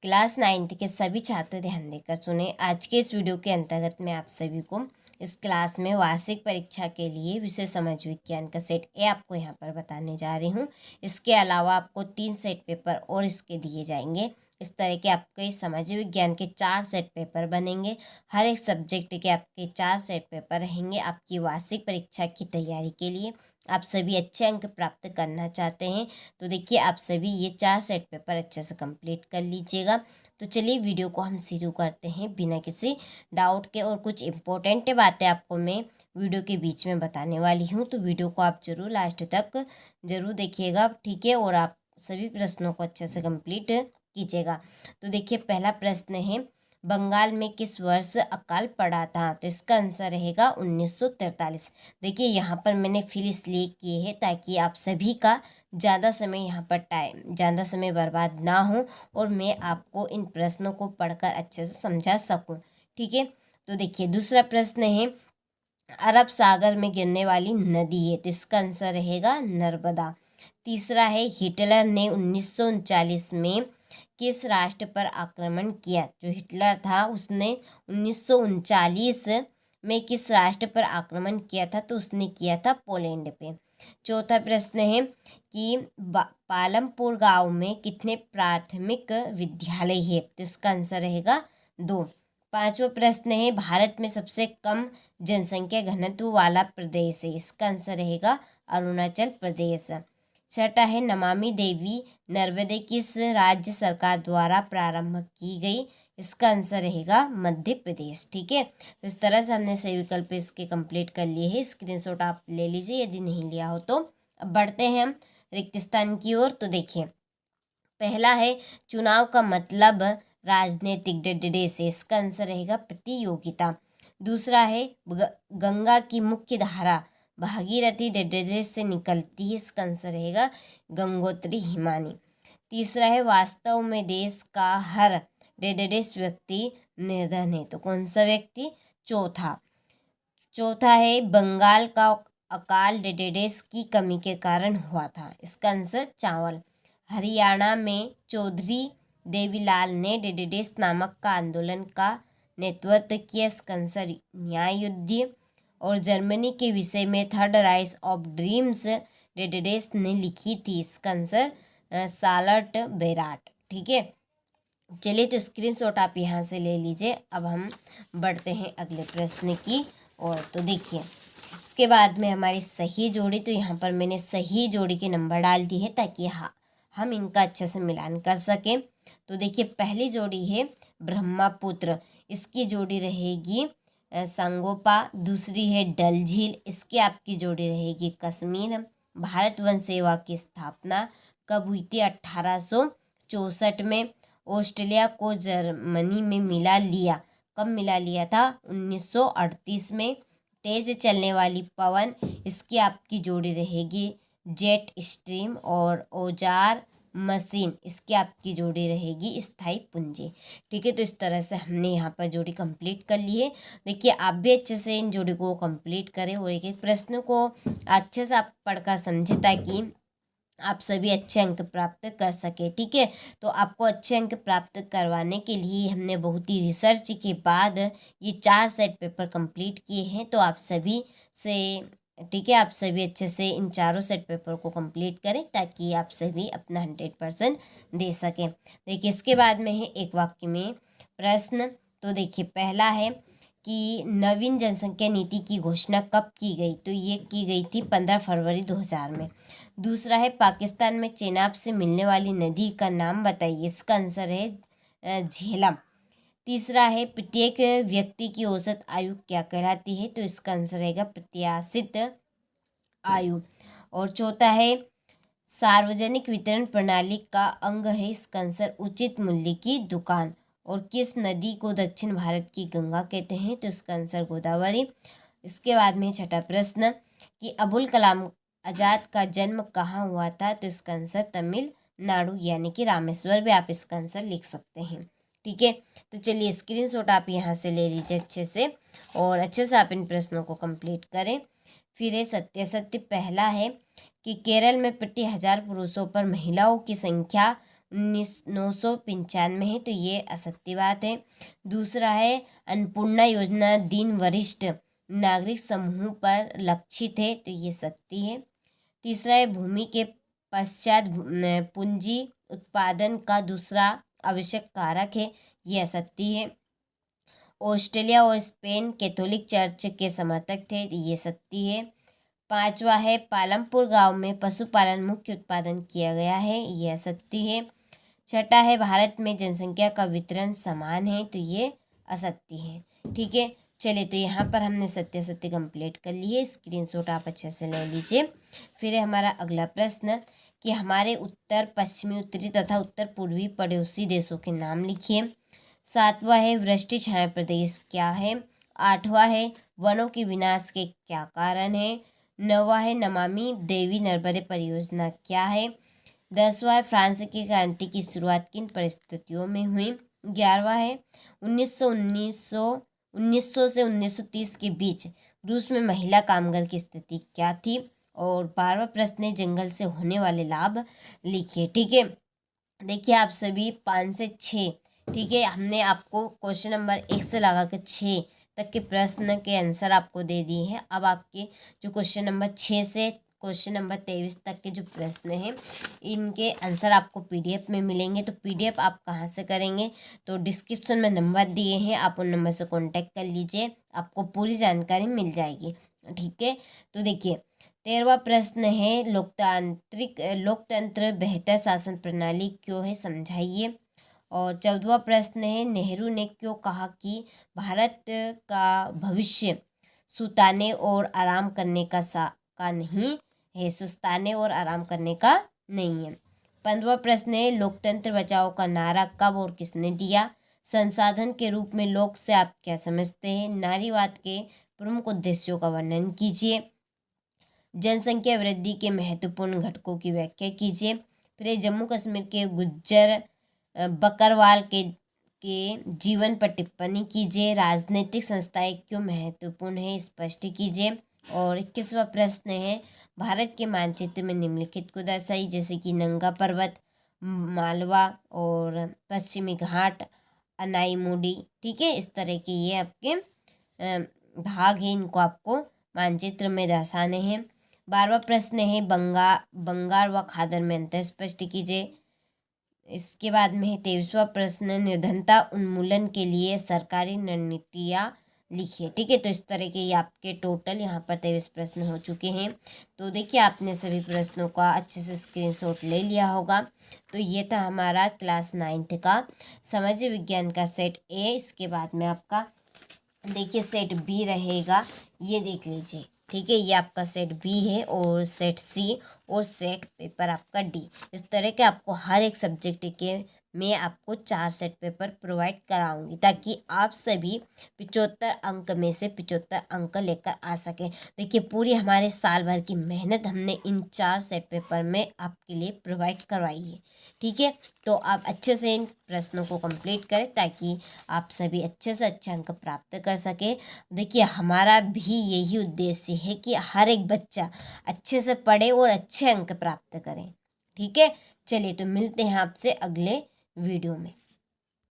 Class 9th के सभी छात्र ध्यान देकर सुने। आज के इस वीडियो के अंतर्गत मैं आप सभी को इस क्लास में वार्षिक परीक्षा के लिए विषय समाज विज्ञान का सेट ए आपको यहाँ पर बताने जा रही हूँ। इसके अलावा आपको 3 सेट पेपर और इसके दिए जाएंगे। इस तरह के आपके समाज विज्ञान के 4 सेट पेपर बनेंगे। हर एक सब्जेक्ट के आपके 4 सेट पेपर रहेंगे आपकी वार्षिक परीक्षा की तैयारी के लिए। आप सभी अच्छे अंक प्राप्त करना चाहते हैं तो देखिए आप सभी ये 4 सेट पेपर अच्छे से कंप्लीट कर लीजिएगा। तो चलिए वीडियो को हम शुरू करते हैं बिना किसी डाउट के। और कुछ इम्पोर्टेंट बातें आपको मैं वीडियो के बीच में बताने वाली हूँ, तो वीडियो को आप जरूर लास्ट तक जरूर देखिएगा, ठीक है। और आप सभी प्रश्नों को अच्छे से कंप्लीट कीजिएगा। तो देखिए पहला प्रश्न है, बंगाल में किस वर्ष अकाल पड़ा था? तो इसका आंसर रहेगा 1943। देखिए यहाँ पर मैंने फिल इसलिए किए हैं ताकि आप सभी का ज़्यादा समय बर्बाद ना हो और मैं आपको इन प्रश्नों को पढ़कर अच्छे से समझा सकूं, ठीक है। तो देखिए दूसरा प्रश्न है, अरब सागर में गिरने वाली नदी है, तो इसका आंसर रहेगा नर्मदा। तीसरा है, हिटलर ने 1939 में किस राष्ट्र पर आक्रमण किया? जो हिटलर था उसने 1939 में किस राष्ट्र पर आक्रमण किया था? तो उसने किया था पोलैंड पे। चौथा प्रश्न है कि पालमपुर गांव में कितने प्राथमिक विद्यालय है? तो इसका आंसर रहेगा 2। पांचवा प्रश्न है, भारत में सबसे कम जनसंख्या घनत्व वाला प्रदेश है? इसका आंसर रहेगा अरुणाचल प्रदेश। छठा है, नमामि देवी नर्मदे किस राज्य सरकार द्वारा प्रारंभ की गई? इसका आंसर रहेगा मध्य प्रदेश, ठीक है। तो इस तरह से हमने सही विकल्प इसके कंप्लीट कर लिए हैं। स्क्रीनशॉट आप ले लीजिए यदि नहीं लिया हो तो। अब बढ़ते हैं हम रिक्त स्थान की ओर। तो देखिए पहला है, चुनाव का मतलब राजनीतिक डे से? इसका आंसर रहेगा प्रतियोगिता। दूसरा है, गंगा की मुख्य धारा भागीरथी डेडेस से निकलती है? इसका आंसर रहेगा गंगोत्री हिमानी। तीसरा है, वास्तव में देश का हर डेडेस व्यक्ति निर्धन है? तो कौन सा व्यक्ति? चौथा है, बंगाल का अकाल डेडेस की कमी के कारण हुआ था? इसका आंसर चावल। हरियाणा में चौधरी देवीलाल ने डेडेस नामक का आंदोलन का नेतृत्व किया? इसका आंसर न्याय युद्ध। और जर्मनी के विषय में थर्ड राइज ऑफ ड्रीम्स डेडेस ने लिखी थी? इसका आंसर सालट बेराट, ठीक है। चलिए तो स्क्रीनशॉट आप यहाँ से ले लीजिए। अब हम बढ़ते हैं अगले प्रश्न की ओर। तो देखिए इसके बाद में हमारी सही जोड़ी, तो यहाँ पर मैंने सही जोड़ी के नंबर डाल दी है ताकि हम इनका अच्छे से मिलान कर सकें। तो देखिए पहली जोड़ी है ब्रह्मपुत्र, इसकी जोड़ी रहेगी संगोपा। दूसरी है डल झील, इसकी आपकी जोड़ी रहेगी कश्मीर। भारत वन सेवा की स्थापना कब हुई थी? 1864 में। ऑस्ट्रेलिया को जर्मनी में मिला लिया, कब मिला लिया था? 1938 में। तेज चलने वाली पवन, इसकी आपकी जोड़ी रहेगी जेट स्ट्रीम। और औजार मशीन, इसकी आपकी जोड़ी रहेगी स्थायी पूंजी, ठीक है। तो इस तरह से हमने यहाँ पर जोड़ी कंप्लीट कर ली है। देखिए आप भी अच्छे से इन जोड़ी को कंप्लीट करें और एक एक प्रश्न को अच्छे से आप पढ़कर समझें ताकि आप सभी अच्छे अंक प्राप्त कर सके, ठीक है। तो आपको अच्छे अंक प्राप्त करवाने के लिए हमने बहुत ही रिसर्च के बाद ये 4 सेट पेपर कंप्लीट किए हैं। तो आप सभी से, ठीक है, आप सभी अच्छे से इन चारों सेट पेपर को कंप्लीट करें ताकि आप सभी अपना 100% दे सकें। देखिए इसके बाद में है एक वाक्य में प्रश्न। तो देखिए पहला है कि नवीन जनसंख्या नीति की घोषणा कब की गई? तो ये की गई थी 15 फरवरी 2000 में। दूसरा है, पाकिस्तान में चेनाब से मिलने वाली नदी का नाम बताइए? इसका आंसर है झेलम। तीसरा है, प्रत्येक व्यक्ति की औसत आयु क्या कहलाती है? तो इसका आंसर रहेगा प्रत्याशित आयु। और चौथा है, सार्वजनिक वितरण प्रणाली का अंग है? इसका आंसर उचित मूल्य की दुकान। और किस नदी को दक्षिण भारत की गंगा कहते हैं? तो इसका आंसर गोदावरी। इसके बाद में छठा प्रश्न कि अबुल कलाम आज़ाद का जन्म कहाँ हुआ था? तो इसका आंसर तमिलनाडु यानी कि रामेश्वर भी आप इसका आंसर लिख सकते हैं, ठीक है। तो चलिए स्क्रीनशॉट आप यहाँ से ले लीजिए अच्छे से और अच्छे से आप इन प्रश्नों को कंप्लीट करें। फिर है सत्य। पहला है कि केरल में प्रति 1000 पुरुषों पर महिलाओं की संख्या 995 है, तो ये असत्य बात है। दूसरा है अन्नपूर्णा योजना दीन वरिष्ठ नागरिक समूह पर लक्षित है, तो ये सत्य है। तीसरा है भूमि के पश्चात पूंजी उत्पादन का दूसरा आवश्यक कारक है, ये असत्य है। ऑस्ट्रेलिया और स्पेन कैथोलिक चर्च के समर्थक थे, ये सत्य है। पांचवा है पालमपुर गांव में पशुपालन मुख्य उत्पादन किया गया है, ये असत्य है। छठा है भारत में जनसंख्या का वितरण समान है, तो ये असत्य है। ठीक है, चलिए तो यहाँ पर हमने सत्य सत्य कंप्लीट कर लिए। स्क्रीनशॉट आप अच्छे से ले लीजिए। फिर है हमारा अगला प्रश्न कि हमारे उत्तर पश्चिमी उत्तरी तथा उत्तर पूर्वी पड़ोसी देशों के नाम लिखिए। सातवां है वृष्टि छाया प्रदेश क्या है। आठवां है वनों के विनाश के क्या कारण है। नौवां है नमामि देवी नर्मदे परियोजना क्या है। 10वां है फ्रांस की क्रांति की शुरुआत किन परिस्थितियों में हुई। 11वां है 1900 से 1930 के बीच रूस में महिला कामगार की स्थिति क्या थी। और 12वां प्रश्न है जंगल से होने वाले लाभ लिखिए। ठीक है, देखिए आप सभी 5 से 6, ठीक है, हमने आपको क्वेश्चन नंबर 1 से लगा कर 6 तक के प्रश्न के आंसर आपको दे दिए हैं। अब आपके जो क्वेश्चन नंबर 6 से क्वेश्चन नंबर 23 तक के जो प्रश्न हैं इनके आंसर आपको पीडीएफ में मिलेंगे। तो पीडीएफ आप कहाँ से करेंगे, तो डिस्क्रिप्शन में नंबर दिए हैं, आप उन नंबर से कांटेक्ट कर लीजिए, आपको पूरी जानकारी मिल जाएगी। ठीक है, तो देखिए 13वां प्रश्न है लोकतंत्र बेहतर शासन प्रणाली क्यों है, समझाइए। और 14वां प्रश्न है नेहरू ने क्यों कहा कि भारत का भविष्य सुताने और आराम करने का नहीं है, सुस्ताने और आराम करने का नहीं है। 15वां प्रश्न है लोकतंत्र बचाओ का नारा कब और किसने दिया। संसाधन के रूप में लोक से आप क्या समझते हैं। नारीवाद के प्रमुख उद्देश्यों का वर्णन कीजिए। जनसंख्या वृद्धि के महत्वपूर्ण घटकों की व्याख्या कीजिए। फिर जम्मू कश्मीर के गुज्जर बकरवाल के जीवन पर टिप्पणी कीजिए। राजनीतिक संस्थाएं क्यों महत्वपूर्ण है, स्पष्ट कीजिए। और 21वां प्रश्न है भारत के मानचित्र में निम्नलिखित को दर्शाइए, जैसे कि नंगा पर्वत, मालवा और पश्चिमी घाट, अनाईमुडी। ठीक है, इस तरह के ये आपके भाग हैं, इनको आपको मानचित्र में दर्शाने हैं। 12वां प्रश्न है बंगाल व खादर में अंतर स्पष्ट कीजिए। इसके बाद में है 23वां प्रश्न निर्धनता उन्मूलन के लिए सरकारी रणनीतियाँ लिखिए। ठीक है, तो इस तरह के ये आपके टोटल यहाँ पर 23 प्रश्न हो चुके हैं। तो देखिए आपने सभी प्रश्नों का अच्छे से स्क्रीनशॉट ले लिया होगा। तो ये था हमारा क्लास 9th का सामाजिक विज्ञान का सेट ए। इसके बाद में आपका देखिए सेट बी रहेगा, ये देख लीजिए। ठीक है, ये आपका सेट बी है और सेट सी और सेट पेपर आपका डी। इस तरह के आपको हर एक सब्जेक्ट के मैं आपको 4 सेट पेपर प्रोवाइड कराऊंगी, ताकि आप सभी 75 अंक में से 75 अंक लेकर आ सकें। देखिए पूरी हमारे साल भर की मेहनत हमने इन 4 सेट पेपर में आपके लिए प्रोवाइड करवाई है। ठीक है, तो आप अच्छे से इन प्रश्नों को कंप्लीट करें ताकि आप सभी अच्छे से अच्छे अंक प्राप्त कर सके। देखिए हमारा भी यही उद्देश्य है कि हर एक बच्चा अच्छे से पढ़े और अच्छे अंक प्राप्त करें। ठीक है, चलिए तो मिलते हैं आपसे अगले वीडियो में।